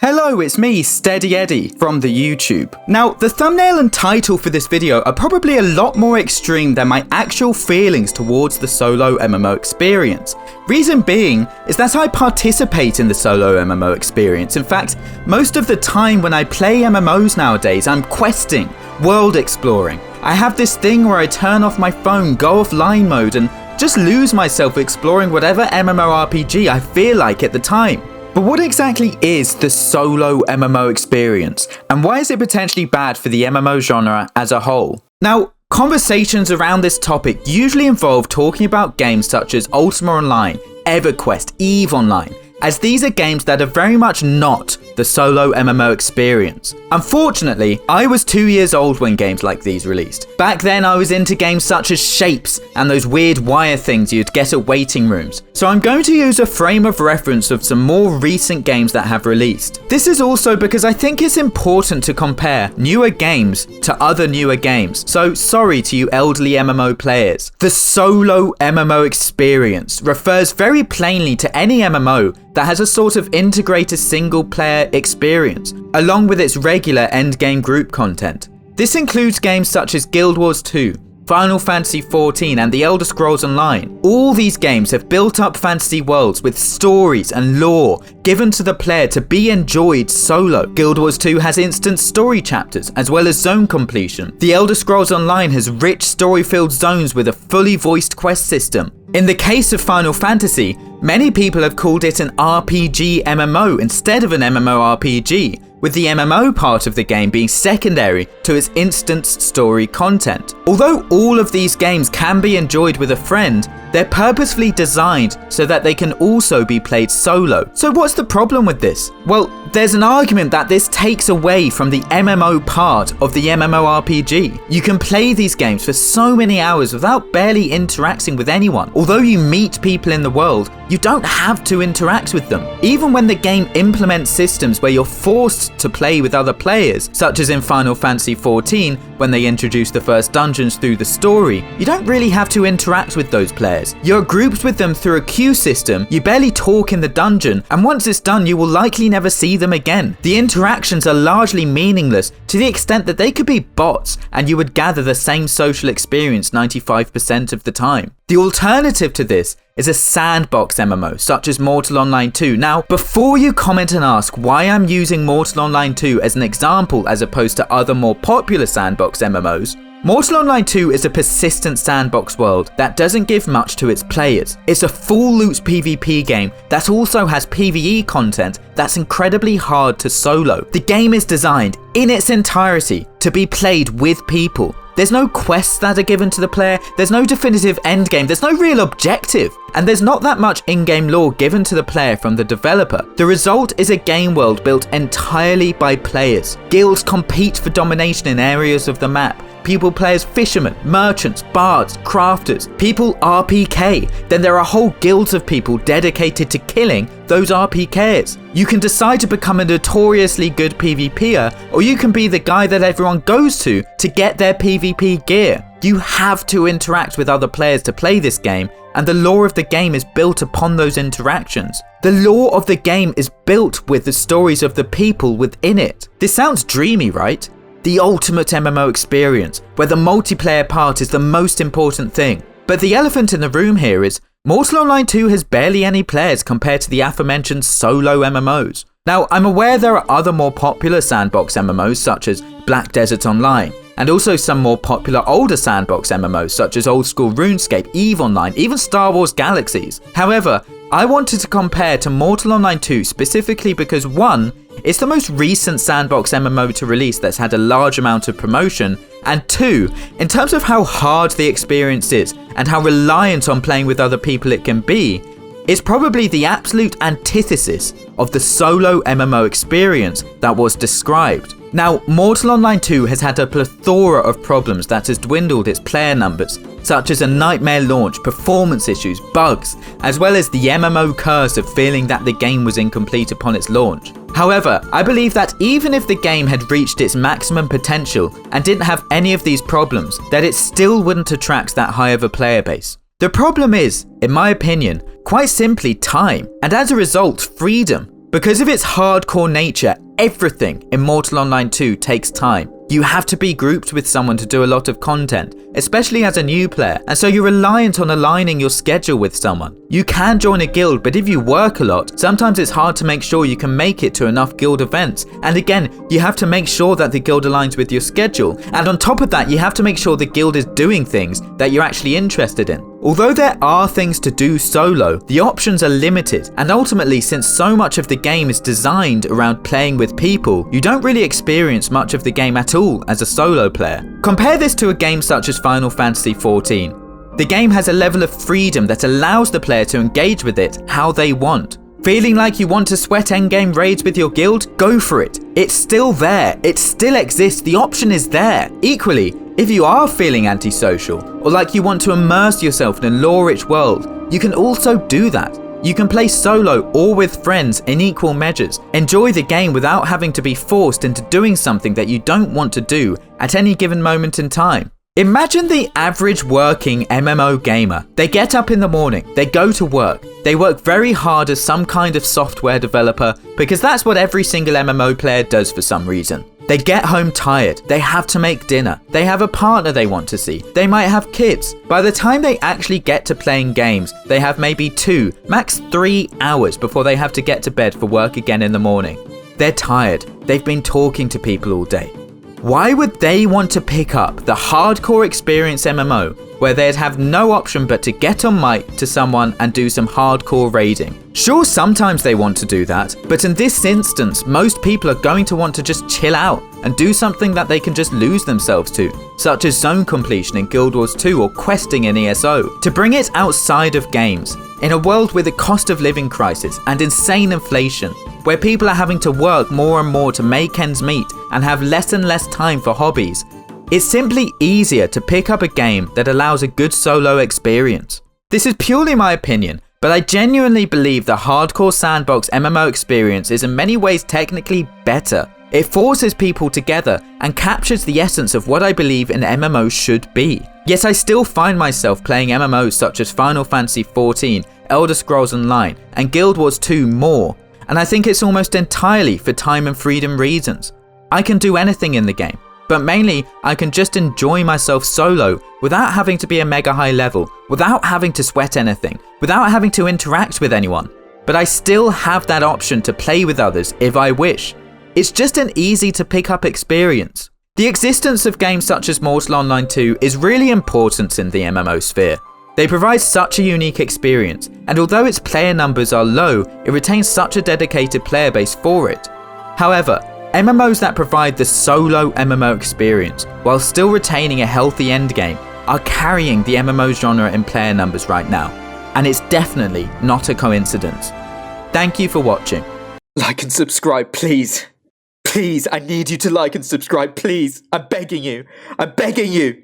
Hello, it's me, Steady Eddie, from the YouTube. Now, the thumbnail and title for this video are probably a lot more extreme than my actual feelings towards the Solo MMO Experience. Reason being is that I participate in the Solo MMO Experience. In fact, most of the time when I play MMOs nowadays, I'm questing, world exploring. I have this thing where I turn off my phone, go offline mode, and just lose myself exploring whatever MMORPG I feel like at the time. But what exactly is the Solo MMO Experience, and why is it potentially bad for the MMO genre as a whole? Now, conversations around this topic usually involve talking about games such as Ultima Online, EverQuest, EVE Online, as these are games that are very much not the Solo MMO Experience. Unfortunately, I was 2 years old when games like these released. Back then I was into games such as Shapes and those weird wire things you'd get at waiting rooms. So I'm going to use a frame of reference of some more recent games that have released. This is also because I think it's important to compare newer games to other newer games. So sorry to you elderly MMO players. The Solo MMO Experience refers very plainly to any MMO that has a sort of integrated single player experience, along with its regular endgame group content. This includes games such as Guild Wars 2, Final Fantasy XIV and The Elder Scrolls Online. All these games have built up fantasy worlds with stories and lore given to the player to be enjoyed solo. Guild Wars 2 has instant story chapters as well as zone completion. The Elder Scrolls Online has rich story-filled zones with a fully voiced quest system. In the case of Final Fantasy, many people have called it an RPG MMO instead of an MMORPG, with the MMO part of the game being secondary to its instance story content. Although all of these games can be enjoyed with a friend, they're purposefully designed so that they can also be played solo. So what's the problem with this? Well, there's an argument that this takes away from the MMO part of the MMORPG. You can play these games for so many hours without barely interacting with anyone. Although you meet people in the world, you don't have to interact with them. Even when the game implements systems where you're forced to play with other players, such as in Final Fantasy XIV when they introduced the first dungeons through the story, you don't really have to interact with those players. You're grouped with them through a queue system, you barely talk in the dungeon, and once it's done you will likely never see them again. The interactions are largely meaningless to the extent that they could be bots and you would gather the same social experience 95% of the time. The alternative to this is a sandbox MMO such as Mortal Online 2. Now, before you comment and ask why I'm using Mortal Online 2 as an example as opposed to other more popular sandbox MMOs, Mortal Online 2 is a persistent sandbox world that doesn't give much to its players. It's a full loot PvP game that also has PvE content that's incredibly hard to solo. The game is designed in its entirety to be played with people. There's no quests that are given to the player, there's no definitive endgame, there's no real objective, and there's not that much in-game lore given to the player from the developer. The result is a game world built entirely by players. Guilds compete for domination in areas of the map. People play as fishermen, merchants, bards, crafters. People RPK. Then there are whole guilds of people dedicated to killing those RPKers. You can decide to become a notoriously good PvPer, or you can be the guy that everyone goes to get their PvP gear. You have to interact with other players to play this game, and the lore of the game is built upon those interactions. The lore of the game is built with the stories of the people within it. This sounds dreamy, right? The ultimate MMO experience, where the multiplayer part is the most important thing. But the elephant in the room here is Mortal Online 2 has barely any players compared to the aforementioned solo MMOs. Now, I'm aware there are other more popular sandbox MMOs such as Black Desert Online, and also some more popular older sandbox MMOs such as old school RuneScape, EVE Online, even Star Wars Galaxies. However, I wanted to compare to Mortal Online 2 specifically because 1, it's the most recent sandbox MMO to release that's had a large amount of promotion, and 2, in terms of how hard the experience is and how reliant on playing with other people it can be, it's probably the absolute antithesis of the solo MMO experience that was described. Now, Mortal Online 2 has had a plethora of problems that has dwindled its player numbers, such as a nightmare launch, performance issues, bugs, as well as the MMO curse of feeling that the game was incomplete upon its launch. However, I believe that even if the game had reached its maximum potential and didn't have any of these problems, that it still wouldn't attract that high of a player base. The problem is, in my opinion, quite simply time, and as a result, freedom. Because of its hardcore nature, everything in Mortal Online 2 takes time. You have to be grouped with someone to do a lot of content, especially as a new player, and so you're reliant on aligning your schedule with someone. You can join a guild, but if you work a lot, sometimes it's hard to make sure you can make it to enough guild events. And again, you have to make sure that the guild aligns with your schedule. And on top of that, you have to make sure the guild is doing things that you're actually interested in. Although there are things to do solo, the options are limited, and ultimately, since so much of the game is designed around playing with people, you don't really experience much of the game at all as a solo player. Compare this to a game such as Final Fantasy XIV. The game has a level of freedom that allows the player to engage with it how they want. Feeling like you want to sweat endgame raids with your guild? Go for it. It's still there. It still exists. The option is there. Equally, if you are feeling antisocial, or like you want to immerse yourself in a lore-rich world, you can also do that. You can play solo or with friends in equal measures. Enjoy the game without having to be forced into doing something that you don't want to do at any given moment in time. Imagine the average working MMO gamer. They get up in the morning, they go to work, they work very hard as some kind of software developer because that's what every single MMO player does for some reason. They get home tired, they have to make dinner, they have a partner they want to see, they might have kids. By the time they actually get to playing games, they have maybe 2, max 3 hours before they have to get to bed for work again in the morning. They're tired, they've been talking to people all day. Why would they want to pick up the hardcore experience MMO where they'd have no option but to get on mic to someone and do some hardcore raiding? Sure, sometimes they want to do that, but in this instance, most people are going to want to just chill out and do something that they can just lose themselves to, such as zone completion in Guild Wars 2 or questing in ESO. To bring it outside of games, in a world with a cost of living crisis and insane inflation, where people are having to work more and more to make ends meet and have less and less time for hobbies, it's simply easier to pick up a game that allows a good solo experience. This is purely my opinion, but I genuinely believe the hardcore sandbox MMO experience is in many ways technically better. It forces people together and captures the essence of what I believe an MMO should be. Yet I still find myself playing MMOs such as Final Fantasy XIV, Elder Scrolls Online, and Guild Wars 2 more, and I think it's almost entirely for time and freedom reasons. I can do anything in the game, but mainly I can just enjoy myself solo without having to be a mega high level, without having to sweat anything, without having to interact with anyone. But I still have that option to play with others if I wish. It's just an easy to pick up experience. The existence of games such as Mortal Online 2 is really important in the MMO sphere. They provide such a unique experience, and although its player numbers are low, it retains such a dedicated player base for it. However, MMOs that provide the solo MMO experience while still retaining a healthy endgame are carrying the MMO genre in player numbers right now, and it's definitely not a coincidence. Thank you for watching. Like and subscribe, please. Please, I need you to like and subscribe, please. I'm begging you.